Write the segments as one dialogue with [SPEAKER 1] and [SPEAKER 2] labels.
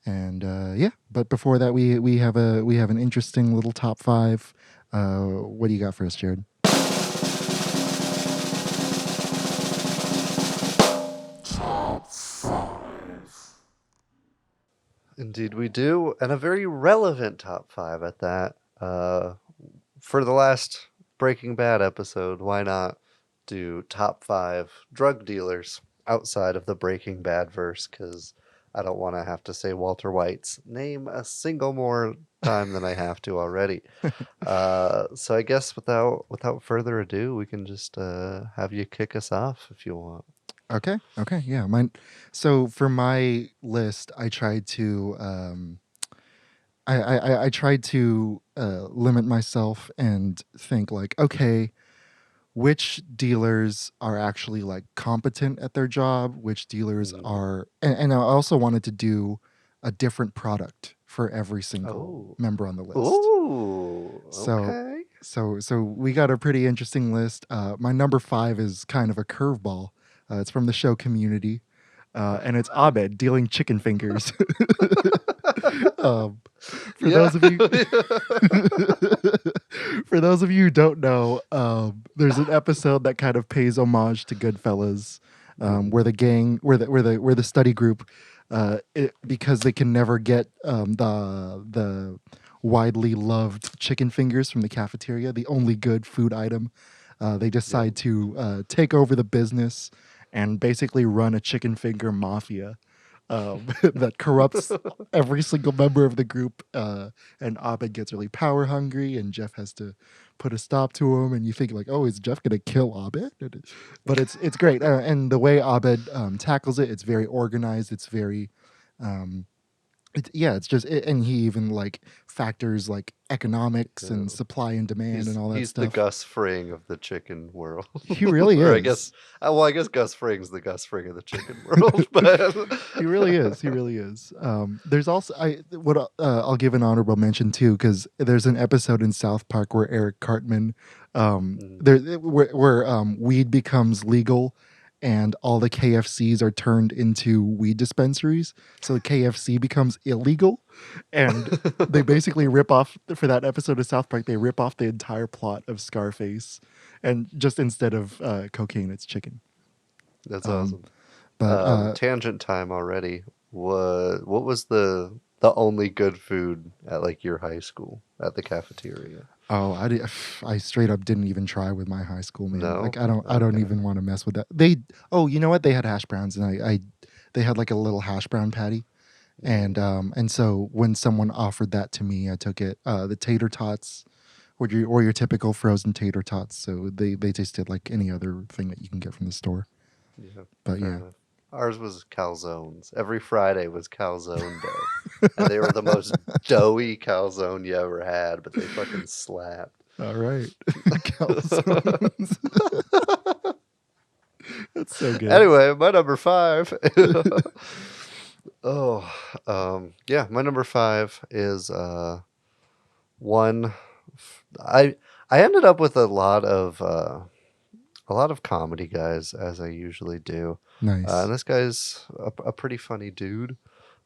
[SPEAKER 1] And yeah, but before that, we have an interesting little top five. What do you got for us, Jared?
[SPEAKER 2] Indeed, we do, and a very relevant top five at that. For the last Breaking Bad episode, why not do top five drug dealers outside of the Breaking Bad verse? Because I don't want to have to say Walter White's name a single more time than I have to already. So I guess without further ado, we can just have you kick us off if you want.
[SPEAKER 1] Okay, yeah. Mine. So for my list, I tried to I tried to limit myself and think like, okay, which dealers are actually like competent at their job, which dealers
[SPEAKER 2] Mm.
[SPEAKER 1] are, and I also wanted to do a different product for every single
[SPEAKER 2] Oh,
[SPEAKER 1] member on the list.
[SPEAKER 2] ooh,
[SPEAKER 1] So,
[SPEAKER 2] okay.
[SPEAKER 1] so we got a pretty interesting list. My number five is kind of a curveball. It's from the show Community, and it's Abed dealing chicken fingers. um, for
[SPEAKER 2] Yeah.
[SPEAKER 1] those of you, for those of you who don't know, there's an episode that kind of pays homage to Goodfellas,
[SPEAKER 2] Mhm.
[SPEAKER 1] where the gang, where the study group, because they can never get the widely loved chicken fingers from the cafeteria, the only good food item. They
[SPEAKER 2] Yep.
[SPEAKER 1] decide to take over the business and basically run a chicken finger mafia that corrupts every single member of the group. And Abed gets really power hungry, and Jeff has to put a stop to him. And you think like, oh, is Jeff gonna kill Abed? But it's great, and the way Abed tackles it, it's very organized. It's very um, yeah, it's just and he even like factors like economics
[SPEAKER 2] Yeah.
[SPEAKER 1] and supply and demand and all that
[SPEAKER 2] He's the
[SPEAKER 1] stuff.
[SPEAKER 2] Gus Fring of the chicken world.
[SPEAKER 1] He really
[SPEAKER 2] Or I guess
[SPEAKER 1] is.
[SPEAKER 2] well, I guess Gus Fring's the Gus Fring of the chicken world, but
[SPEAKER 1] He really is. He really is. There's also I'll give an honorable mention too because there's an episode in South Park where Eric Cartman,
[SPEAKER 2] Mm.
[SPEAKER 1] there where weed becomes legal, and all the KFCs are turned into weed dispensaries. So the KFC becomes illegal, and they basically rip off for that episode of South Park. They rip off the entire plot of Scarface, and just instead of cocaine, it's chicken.
[SPEAKER 2] That's
[SPEAKER 1] Um,
[SPEAKER 2] awesome.
[SPEAKER 1] but
[SPEAKER 2] Tangent time already. What was the only good food at like your high school at the cafeteria?
[SPEAKER 1] Oh, I straight up didn't even try with my high school, man. Like
[SPEAKER 2] No?
[SPEAKER 1] I don't
[SPEAKER 2] Okay.
[SPEAKER 1] even want to mess with that. They oh, you know what? They had hash browns, and I they had like a little hash brown patty,
[SPEAKER 2] Mm.
[SPEAKER 1] and so when someone offered that to me, I took it. The tater tots, or your typical frozen tater tots. So they tasted like any other thing that you can get from the store.
[SPEAKER 2] Yeah,
[SPEAKER 1] But
[SPEAKER 2] fair
[SPEAKER 1] yeah,
[SPEAKER 2] enough. Ours was calzones. Every Friday was calzone day. And they were the most doughy calzone you ever had, but they fucking slapped.
[SPEAKER 1] all right, calzones. That's so good.
[SPEAKER 2] Anyway, my number five. Oh, yeah, my number five is one. I I ended up with a lot of comedy guys as I usually do.
[SPEAKER 1] Nice.
[SPEAKER 2] And this guy's a pretty funny dude.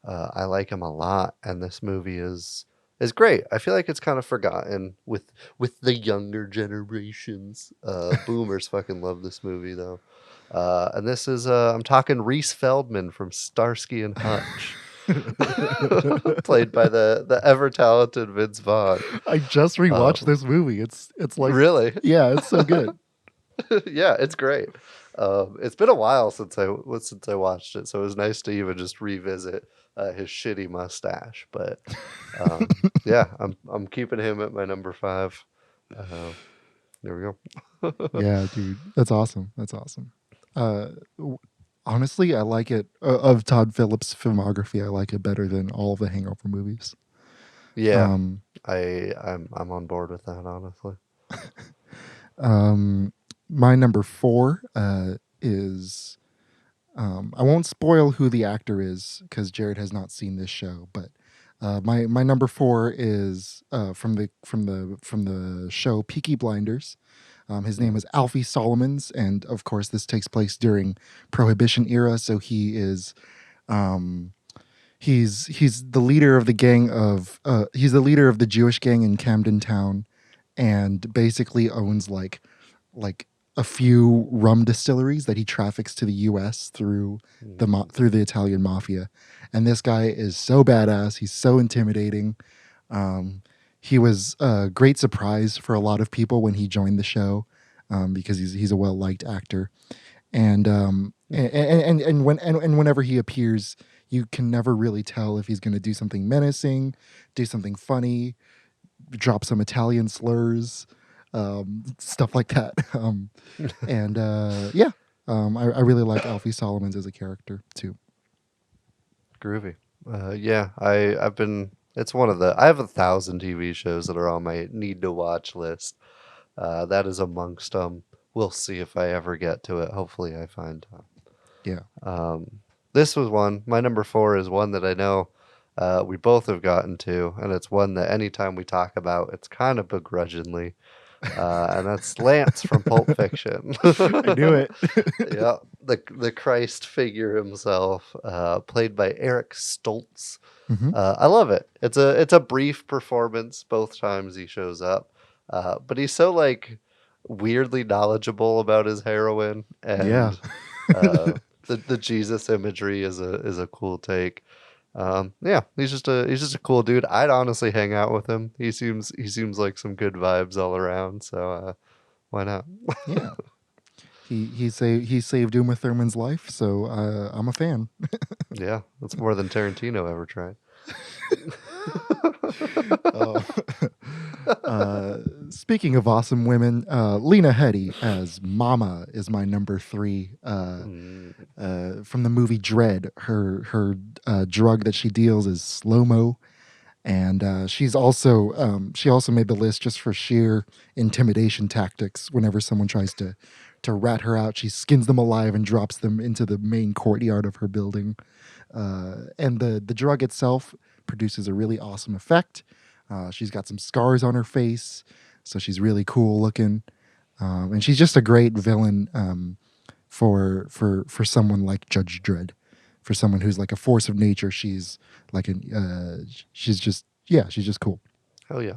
[SPEAKER 2] I like him a lot, and this movie is great. I feel like it's kind of forgotten with the younger generations. Boomers fucking love this movie though. And this is I'm talking Reese Feldman from Starsky and Hutch, played by the ever talented Vince Vaughn.
[SPEAKER 1] I just rewatched
[SPEAKER 2] Um,
[SPEAKER 1] this movie. It's like,
[SPEAKER 2] really,
[SPEAKER 1] yeah, it's so good.
[SPEAKER 2] yeah, it's great. It's been a while since I watched it, so it was nice to even just revisit his shitty mustache. But yeah, I'm keeping him at my number five. Uh, there we go.
[SPEAKER 1] Yeah, dude, that's awesome. That's awesome. Uh, w- Honestly, I like it of Todd Phillips' filmography. I like it better than all of the Hangover movies.
[SPEAKER 2] Yeah,
[SPEAKER 1] Um,
[SPEAKER 2] I'm on board with that, honestly.
[SPEAKER 1] um, my number four is I won't spoil who the actor is because Jared has not seen this show, but my number four is from the show Peaky Blinders. His name
[SPEAKER 2] Mm.
[SPEAKER 1] is Alfie Solomons, and of course, this takes place during Prohibition era. So um, He's the leader of the gang of he's the leader of the Jewish gang in Camden Town, and basically owns like a few rum distilleries that he traffics to the U.S. through through the Italian mafia. And this guy is so badass. He's so intimidating. Um, he was a great surprise for a lot of people when he joined the show, because he's a well liked actor. And whenever he appears, you can never really tell if he's going to do something menacing, do something funny, drop some Italian slurs, stuff like that. And yeah, I really like Alfie Solomons as a character too.
[SPEAKER 2] Groovy. Yeah, I've been. It's one of the. I have 1,000 TV shows that are on my need to watch list. That is amongst them. We'll see if I ever get to it. Hopefully, I find time.
[SPEAKER 1] Yeah.
[SPEAKER 2] This was one. My number 4 is one that I know we both have gotten to, and it's one that anytime we talk about, it's kind of begrudgingly. And that's Lance from Pulp Fiction.
[SPEAKER 1] I knew it.
[SPEAKER 2] Yeah, the Christ figure himself, played by Eric Stoltz.
[SPEAKER 1] Mhm.
[SPEAKER 2] I love it. It's a brief performance both times he shows up, but he's so like weirdly knowledgeable about his heroin,
[SPEAKER 1] Yeah.
[SPEAKER 2] and the Jesus imagery is a cool take. Yeah, he's just a cool dude. I'd honestly hang out with him. He seems like some good vibes all around. So why not?
[SPEAKER 1] Yeah. He saved Uma Thurman's life, so I'm a fan.
[SPEAKER 2] Yeah, that's more than Tarantino ever tried.
[SPEAKER 1] Oh. Speaking of awesome women, Lena Headey as Mama is my number 3. From the movie Dread, her drug that she deals is slow mo, and she also made the list just for sheer intimidation tactics. Whenever someone tries to rat her out, she skins them alive and drops them into the main courtyard of her building. And the drug itself produces a really awesome effect. She's got some scars on her face, so she's really cool looking, and she's just a great villain, for someone like Judge Dredd. For someone who's like a force of nature, she's like she's just cool.
[SPEAKER 2] Hell yeah.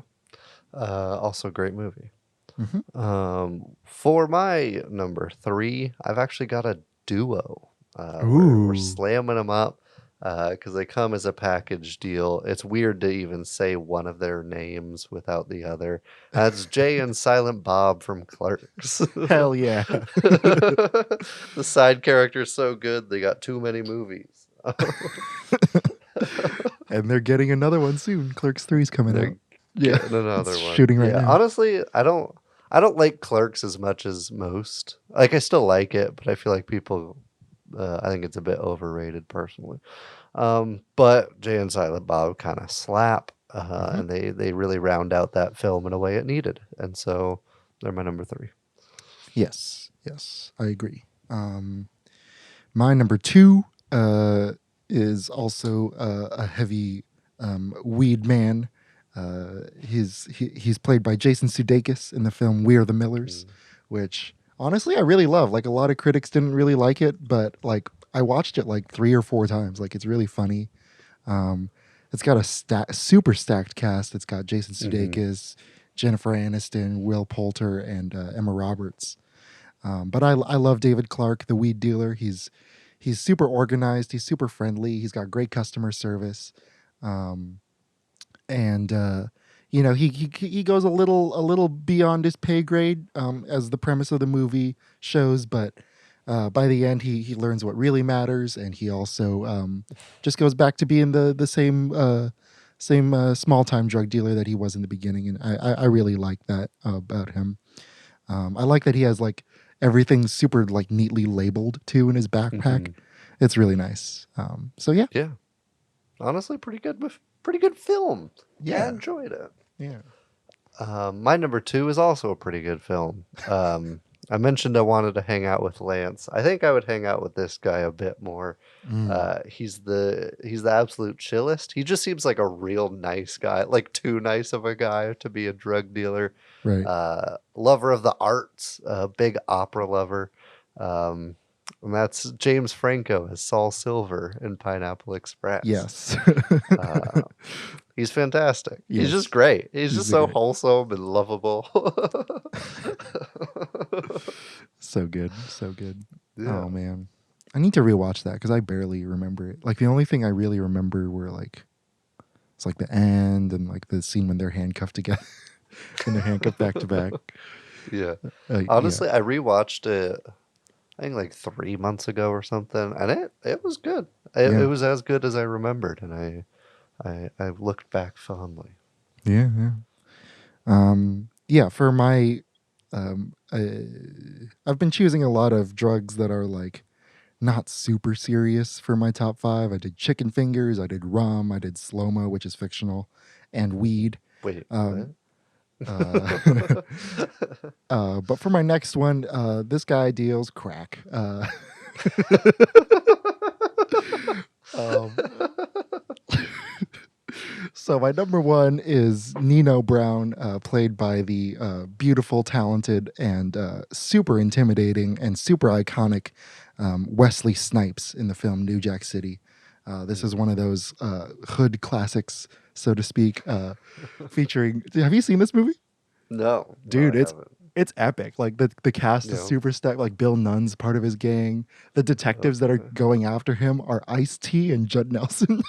[SPEAKER 2] Also, great movie.
[SPEAKER 1] Hmm.
[SPEAKER 2] For my number 3, I've actually got a duo. We're
[SPEAKER 1] Ooh.
[SPEAKER 2] slamming them up because they come as a package deal. It's weird to even say one of their names without the other. That's Jay and Silent Bob from Clerks.
[SPEAKER 1] Hell yeah.
[SPEAKER 2] The side character's so good, they got too many movies.
[SPEAKER 1] And they're getting another one soon. Clerks 3's coming out. Yeah,
[SPEAKER 2] Getting another
[SPEAKER 1] it's
[SPEAKER 2] one.
[SPEAKER 1] shooting right now.
[SPEAKER 2] Honestly, I don't like Clerks as much as most. Like, I still like it, but I feel like people, I think it's a bit overrated personally. But Jay and Silent Bob kind of slap, and they really round out that film in a way it needed, and so they're my number 3.
[SPEAKER 1] Yes, I agree. My number 2 is also a heavy weed man. He's played by Jason Sudeikis in the film We Are the Millers, which honestly I really love. Like, a lot of critics didn't really like it, but like I watched it like 3 or 4 times. Like, it's really funny. It's got a super stacked cast. It's got Jason Sudeikis, Jennifer Aniston, Will Poulter, and Emma Roberts. But I love David Clark, the weed dealer. He's super organized. He's super friendly. He's got great customer service. And he goes a little beyond his pay grade, as the premise of the movie shows, but by the end he learns what really matters, and he also just goes back to being the same small time drug dealer that he was in the beginning, and I really like that about him. I like that he has like everything super like neatly labeled too in his backpack. It's really nice. So yeah.
[SPEAKER 2] Yeah, honestly, pretty good film.
[SPEAKER 1] Yeah.
[SPEAKER 2] I enjoyed it.
[SPEAKER 1] Yeah.
[SPEAKER 2] My number 2 is also a pretty good film. I mentioned I wanted to hang out with Lance. I think I would hang out with this guy a bit more. He's the absolute chillest. He just seems like a real nice guy, like too nice of a guy to be a drug dealer.
[SPEAKER 1] Right.
[SPEAKER 2] Lover of the arts, big opera lover. And that's James Franco as Saul Silver in Pineapple Express.
[SPEAKER 1] Yes.
[SPEAKER 2] Uh, he's fantastic. He's just
[SPEAKER 1] Yes.
[SPEAKER 2] great. He's
[SPEAKER 1] He's
[SPEAKER 2] just
[SPEAKER 1] the
[SPEAKER 2] so
[SPEAKER 1] great.
[SPEAKER 2] wholesome and lovable.
[SPEAKER 1] So good. So good.
[SPEAKER 2] Yeah.
[SPEAKER 1] Oh man. I need to rewatch that because I barely remember it. Like the only thing I really remember were like it's like the end and like the scene when they're handcuffed together when they're handcuffed back to back.
[SPEAKER 2] Yeah.
[SPEAKER 1] Yeah.
[SPEAKER 2] Honestly, I rewatched it I think like 3 months ago or something, and it was good. It
[SPEAKER 1] Yeah.
[SPEAKER 2] was as good as I remembered, and I looked back fondly.
[SPEAKER 1] Yeah. Yeah. Yeah, for my I've been choosing a lot of drugs that are like not super serious for my top 5. I did chicken fingers, I did rum, I did slow-mo, which is fictional, and weed.
[SPEAKER 2] Wait, what?
[SPEAKER 1] Um uh, but for my next one, this guy deals crack. Um, so my number one is Nino Brown, played by the beautiful, talented, and super intimidating and super iconic Wesley Snipes in the film New Jack City. This is one of those hood classics, so to speak, featuring. Have you seen this movie?
[SPEAKER 2] No,
[SPEAKER 1] Dude,
[SPEAKER 2] I haven't.
[SPEAKER 1] it's epic. Like the cast is
[SPEAKER 2] Yeah.
[SPEAKER 1] super stacked. Like Bill Nunn's part of his gang. The detectives that are
[SPEAKER 2] Okay.
[SPEAKER 1] going after him are Ice-T and Judd Nelson,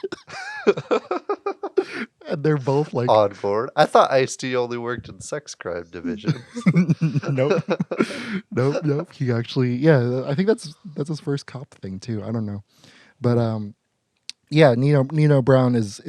[SPEAKER 1] and they're both like,
[SPEAKER 2] On board. I thought Ice-T only worked in sex crime divisions.
[SPEAKER 1] nope, nope. He actually, yeah, I think that's his first cop thing too. I don't know, but yeah, Nino Brown is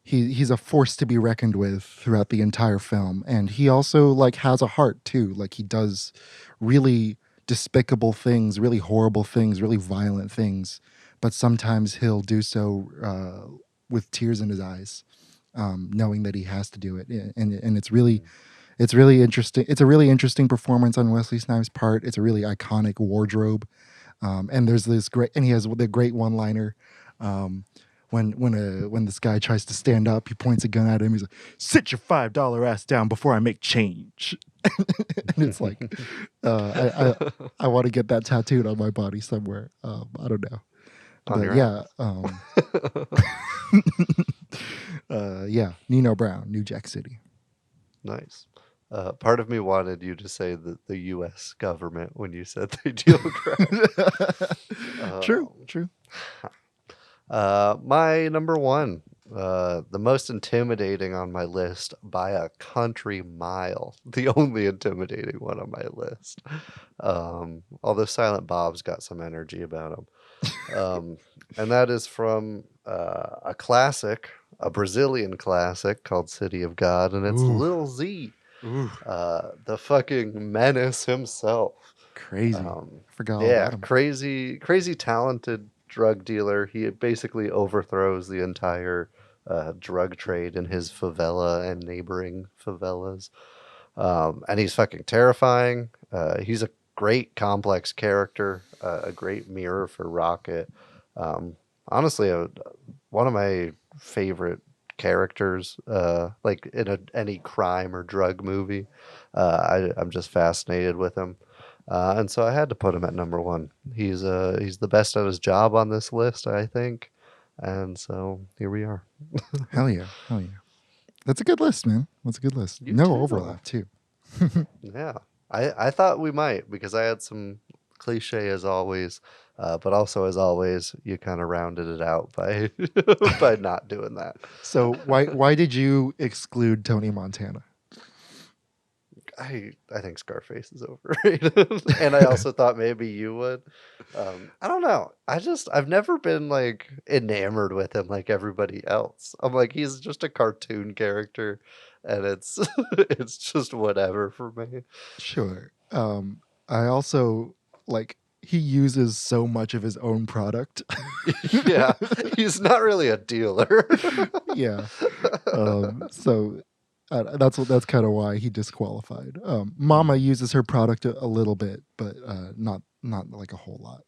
[SPEAKER 1] he's a force to be reckoned with throughout the entire film, and he also like has a heart too. Like he does really despicable things, really horrible things, really violent things, but sometimes he'll do so with tears in his eyes, knowing that he has to do it, and it's really interesting. It's a really interesting performance on Wesley Snipes' part. It's a really iconic wardrobe, and there's this great, and he has the great one liner. Um, when this guy tries to stand up, he points a gun at him. He's like, "Sit your $5 ass down before I make change." And it's like, I want to get that tattooed on my body somewhere. I don't know,
[SPEAKER 2] On
[SPEAKER 1] but
[SPEAKER 2] your
[SPEAKER 1] yeah,
[SPEAKER 2] ass.
[SPEAKER 1] yeah, Nino Brown, New Jack City.
[SPEAKER 2] Nice. Part of me wanted you to say the U.S. government when you said they deal crack.
[SPEAKER 1] True,
[SPEAKER 2] Um,
[SPEAKER 1] true.
[SPEAKER 2] my number one, the most intimidating on my list by a country mile, the only intimidating one on my list. Although Silent Bob's got some energy about him. And that is from a classic, a Brazilian classic called City of God, and it's
[SPEAKER 1] Ooh,
[SPEAKER 2] Lil Z,
[SPEAKER 1] ooh,
[SPEAKER 2] the fucking menace himself.
[SPEAKER 1] crazy.
[SPEAKER 2] Um,
[SPEAKER 1] I forgot all
[SPEAKER 2] yeah,
[SPEAKER 1] about him.
[SPEAKER 2] crazy talented drug dealer. He basically overthrows the entire drug trade in his favela and neighboring favelas. And he's fucking terrifying. He's a great complex character, a great mirror for Rocket. Um, honestly, one of my favorite characters, like in any crime or drug movie. I'm just fascinated with him. And so I had to put him at number one. He's the best at his job on this list, I think. And so here we are.
[SPEAKER 1] Hell yeah, hell yeah. That's a good list, man. That's a good list.
[SPEAKER 2] You
[SPEAKER 1] No
[SPEAKER 2] too.
[SPEAKER 1] overlap too.
[SPEAKER 2] Yeah, I thought we might because I had some cliche as always, but also as always, you kind of rounded it out by by not doing that.
[SPEAKER 1] So why did you exclude Tony Montana?
[SPEAKER 2] I think Scarface is overrated, and I also thought maybe you would. I don't know. I've never been like enamored with him like everybody else. I'm like he's just a cartoon character, and it's it's just whatever for me.
[SPEAKER 1] Sure. I also like he uses so much of his own product.
[SPEAKER 2] Yeah, he's not really a dealer.
[SPEAKER 1] Yeah. So that's kind of why he disqualified. Mama
[SPEAKER 2] Mm,
[SPEAKER 1] uses her product a little bit, but not like a whole lot.